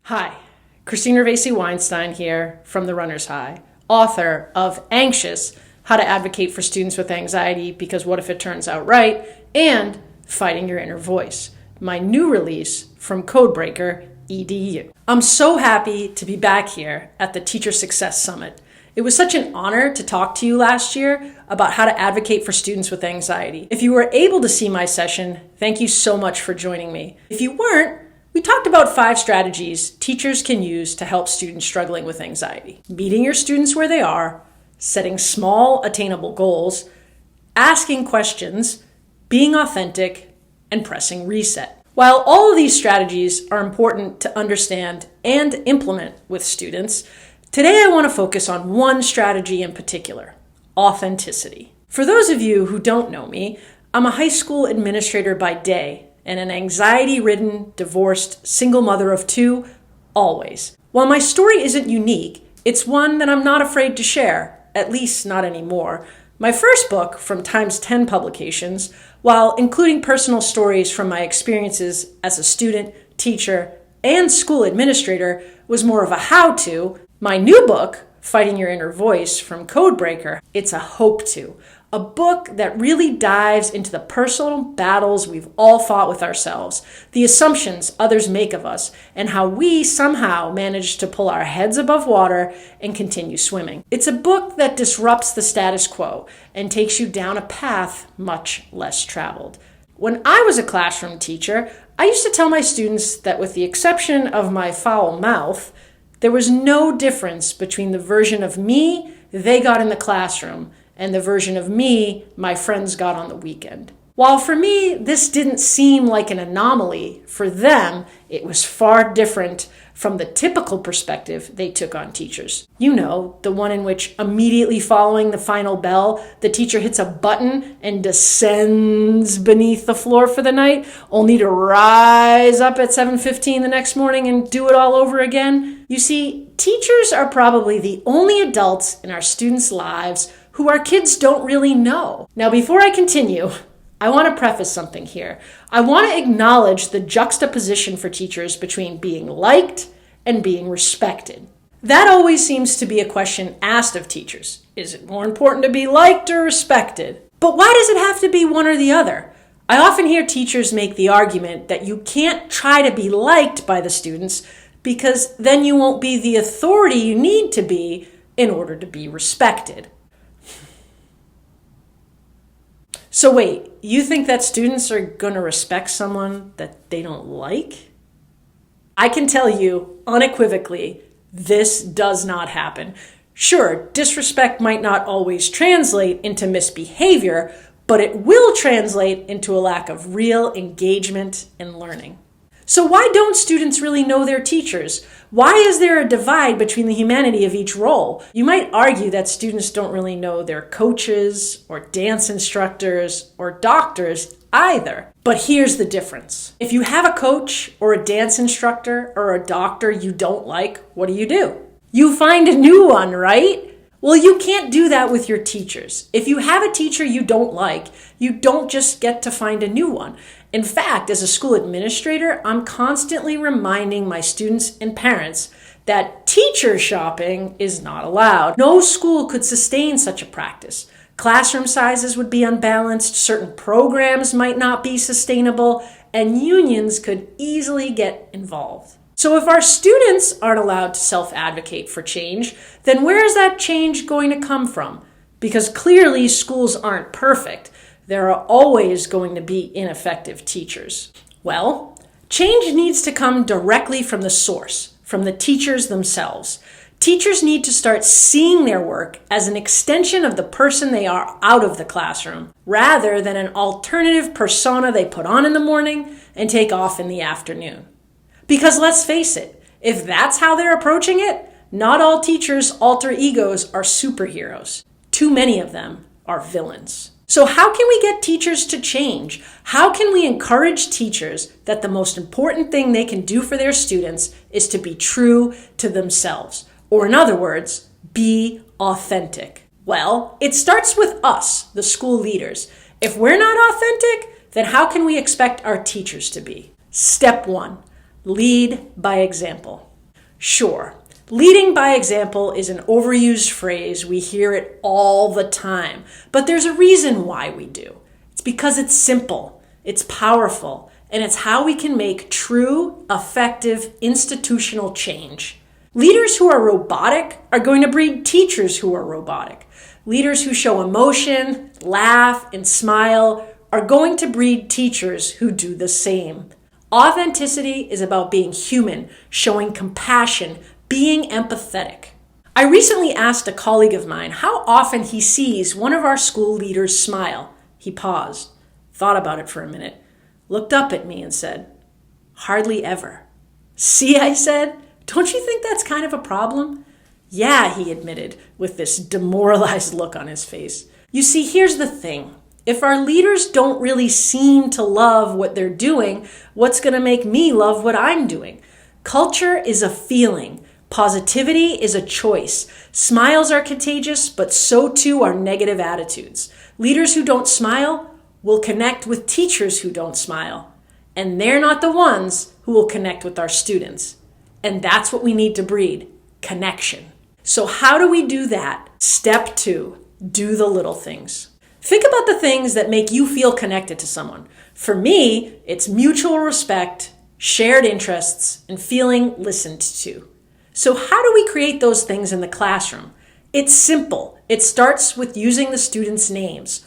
Hi, Christine Ravesi-Weinstein here from the Runner's High, author of Anxious, How to Advocate for Students with Anxiety Because What If It Turns Out Right, and Fighting Your Inner Voice, my new release from Codebreaker EDU. I'm so happy to be back here at the Teacher Success Summit. It was such an honor to talk to you last year about how to advocate for students with anxiety. If you were able to see my session, thank you so much for joining me. If you weren't, we talked about 5 strategies teachers can use to help students struggling with anxiety. Meeting your students where they are, setting small, attainable goals, asking questions, being authentic, and pressing reset. While all of these strategies are important to understand and implement with students, today I want to focus on one strategy in particular: authenticity. For those of you who don't know me, I'm a high school administrator by day and an anxiety-ridden, divorced, single mother of 2, always. While my story isn't unique, it's one that I'm not afraid to share, at least not anymore. My first book, from Times 10 Publications, while including personal stories from my experiences as a student, teacher, and school administrator, was more of a how-to. My new book, Fighting Your Inner Voice, from Codebreaker, it's a hope-to. A book that really dives into the personal battles we've all fought with ourselves, the assumptions others make of us, and how we somehow manage to pull our heads above water and continue swimming. It's a book that disrupts the status quo and takes you down a path much less traveled. When I was a classroom teacher, I used to tell my students that with the exception of my foul mouth, there was no difference between the version of me they got in the classroom and the version of me my friends got on the weekend. While for me, this didn't seem like an anomaly, for them, it was far different from the typical perspective they took on teachers. You know, the one in which immediately following the final bell, the teacher hits a button and descends beneath the floor for the night, only to rise up at 7:15 the next morning and do it all over again. You see, teachers are probably the only adults in our students' lives who our kids don't really know. Now, before I continue, I want to preface something here. I want to acknowledge the juxtaposition for teachers between being liked and being respected. That always seems to be a question asked of teachers. Is it more important to be liked or respected? But why does it have to be one or the other? I often hear teachers make the argument that you can't try to be liked by the students because then you won't be the authority you need to be in order to be respected. So wait, you think that students are going to respect someone that they don't like? I can tell you unequivocally, this does not happen. Sure, disrespect might not always translate into misbehavior, but it will translate into a lack of real engagement in learning. So why don't students really know their teachers? Why is there a divide between the humanity of each role? You might argue that students don't really know their coaches or dance instructors or doctors either. But here's the difference. If you have a coach or a dance instructor or a doctor you don't like, what do? You find a new one, right? Well, you can't do that with your teachers. If you have a teacher you don't like, you don't just get to find a new one. In fact, as a school administrator, I'm constantly reminding my students and parents that teacher shopping is not allowed. No school could sustain such a practice. Classroom sizes would be unbalanced, certain programs might not be sustainable, and unions could easily get involved. So if our students aren't allowed to self-advocate for change, then where is that change going to come from? Because clearly schools aren't perfect. There are always going to be ineffective teachers. Well, change needs to come directly from the source, from the teachers themselves. Teachers need to start seeing their work as an extension of the person they are out of the classroom, rather than an alternative persona they put on in the morning and take off in the afternoon. Because let's face it, if that's how they're approaching it, not all teachers' alter egos are superheroes. Too many of them are villains. So how can we get teachers to change? How can we encourage teachers that the most important thing they can do for their students is to be true to themselves? Or in other words, be authentic. Well, it starts with us, the school leaders. If we're not authentic, then how can we expect our teachers to be? Step 1, lead by example. Sure, leading by example is an overused phrase. We hear it all the time, but there's a reason why we do. It's because it's simple, it's powerful, and it's how we can make true, effective, institutional change. Leaders who are robotic are going to breed teachers who are robotic. Leaders who show emotion, laugh, and smile are going to breed teachers who do the same. Authenticity is about being human, showing compassion, being empathetic. I recently asked a colleague of mine how often he sees one of our school leaders smile. He paused, thought about it for a minute, looked up at me and said, "Hardly ever." "See," I said, "don't you think that's kind of a problem?" "Yeah," he admitted with this demoralized look on his face. You see, here's the thing. If our leaders don't really seem to love what they're doing, what's going to make me love what I'm doing? Culture is a feeling. Positivity is a choice. Smiles are contagious, but so too are negative attitudes. Leaders who don't smile will connect with teachers who don't smile. And they're not the ones who will connect with our students. And that's what we need to breed, connection. So how do we do that? Step 2, do the little things. Think about the things that make you feel connected to someone. For me, it's mutual respect, shared interests, and feeling listened to. So how do we create those things in the classroom? It's simple. It starts with using the students' names.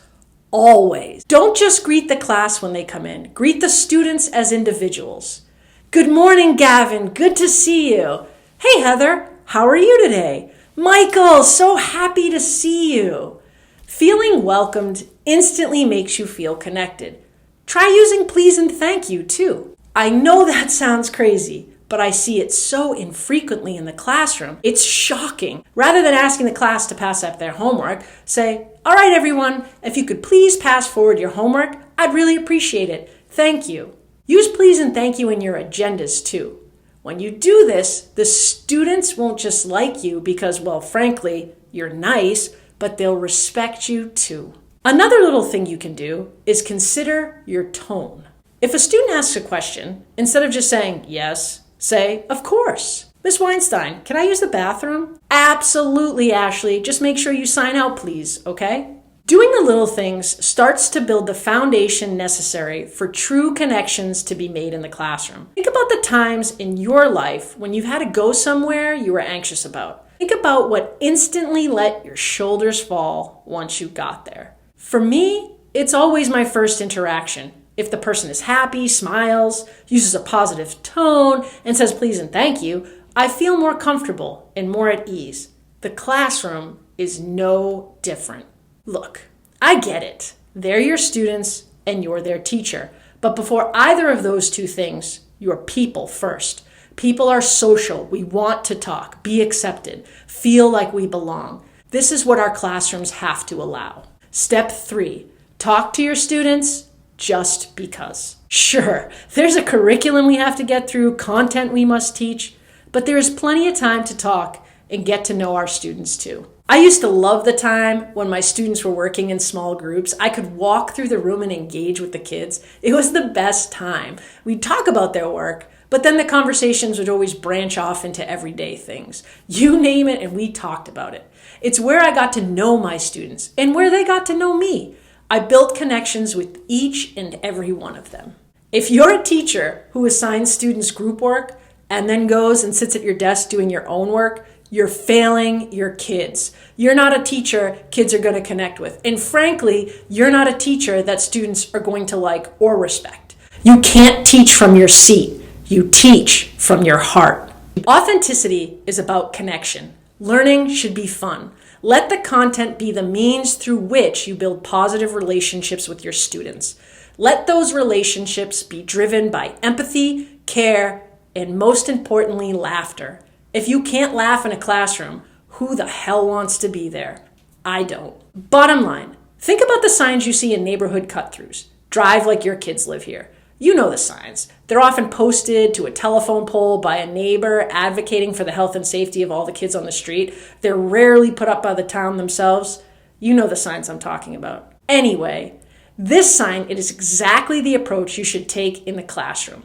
Always. Don't just greet the class when they come in. Greet the students as individuals. "Good morning, Gavin. Good to see you." "Hey, Heather. How are you today?" "Michael, so happy to see you." Feeling welcomed instantly makes you feel connected. Try using please and thank you too. I know that sounds crazy, but I see it so infrequently in the classroom. It's shocking. Rather than asking the class to pass up their homework, say, "All right, everyone, if you could please pass forward your homework, I'd really appreciate it. Thank you." Use please and thank you in your agendas too. When you do this, the students won't just like you because, well, frankly, you're nice, but they'll respect you too. Another little thing you can do is consider your tone. If a student asks a question, instead of just saying yes, say, "Of course." "Miss Weinstein, can I use the bathroom?" "Absolutely, Ashley. Just make sure you sign out, please, okay?" Doing the little things starts to build the foundation necessary for true connections to be made in the classroom. Think about the times in your life when you've had to go somewhere you were anxious about. Think about what instantly let your shoulders fall once you got there. For me, it's always my first interaction. If the person is happy, smiles, uses a positive tone, and says please and thank you, I feel more comfortable and more at ease. The classroom is no different. Look, I get it. They're your students and you're their teacher. But before either of those two things, you're people first. People are social. We want to talk, be accepted, feel like we belong. This is what our classrooms have to allow. Step 3, talk to your students just because. Sure, there's a curriculum we have to get through, content we must teach, but there is plenty of time to talk and get to know our students too. I used to love the time when my students were working in small groups. I could walk through the room and engage with the kids. It was the best time. We'd talk about their work, but then the conversations would always branch off into everyday things. You name it, and we talked about it. It's where I got to know my students and where they got to know me. I built connections with each and every one of them. If you're a teacher who assigns students group work and then goes and sits at your desk doing your own work, you're failing your kids. You're not a teacher kids are going to connect with. And frankly, you're not a teacher that students are going to like or respect. You can't teach from your seat. You teach from your heart. Authenticity is about connection. Learning should be fun. Let the content be the means through which you build positive relationships with your students. Let those relationships be driven by empathy, care, and most importantly, laughter. If you can't laugh in a classroom, who the hell wants to be there? I don't. Bottom line, think about the signs you see in neighborhood cut-throughs. Drive like your kids live here. You know the signs. They're often posted to a telephone pole by a neighbor advocating for the health and safety of all the kids on the street. They're rarely put up by the town themselves. You know the signs I'm talking about. Anyway, this sign, it is exactly the approach you should take in the classroom.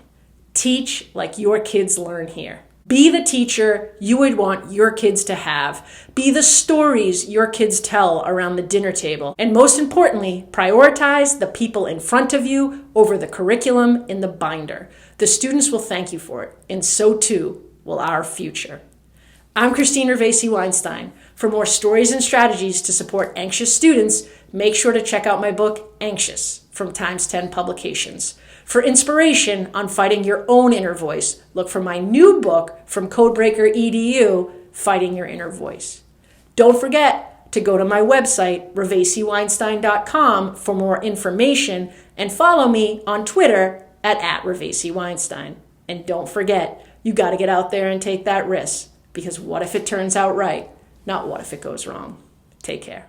Teach like your kids learn here. Be the teacher you would want your kids to have. Be the stories your kids tell around the dinner table. And most importantly, prioritize the people in front of you over the curriculum in the binder. The students will thank you for it, and so too will our future. I'm Christine Ravesi-Weinstein. For more stories and strategies to support anxious students, make sure to check out my book, Anxious, from Times 10 Publications. For inspiration on fighting your own inner voice, look for my new book from Codebreaker EDU, Fighting Your Inner Voice. Don't forget to go to my website, Ravesi-Weinstein.com, for more information, and follow me on Twitter at @Ravesi-Weinstein. And don't forget, you got to get out there and take that risk, because what if it turns out right? Not what if it goes wrong. Take care.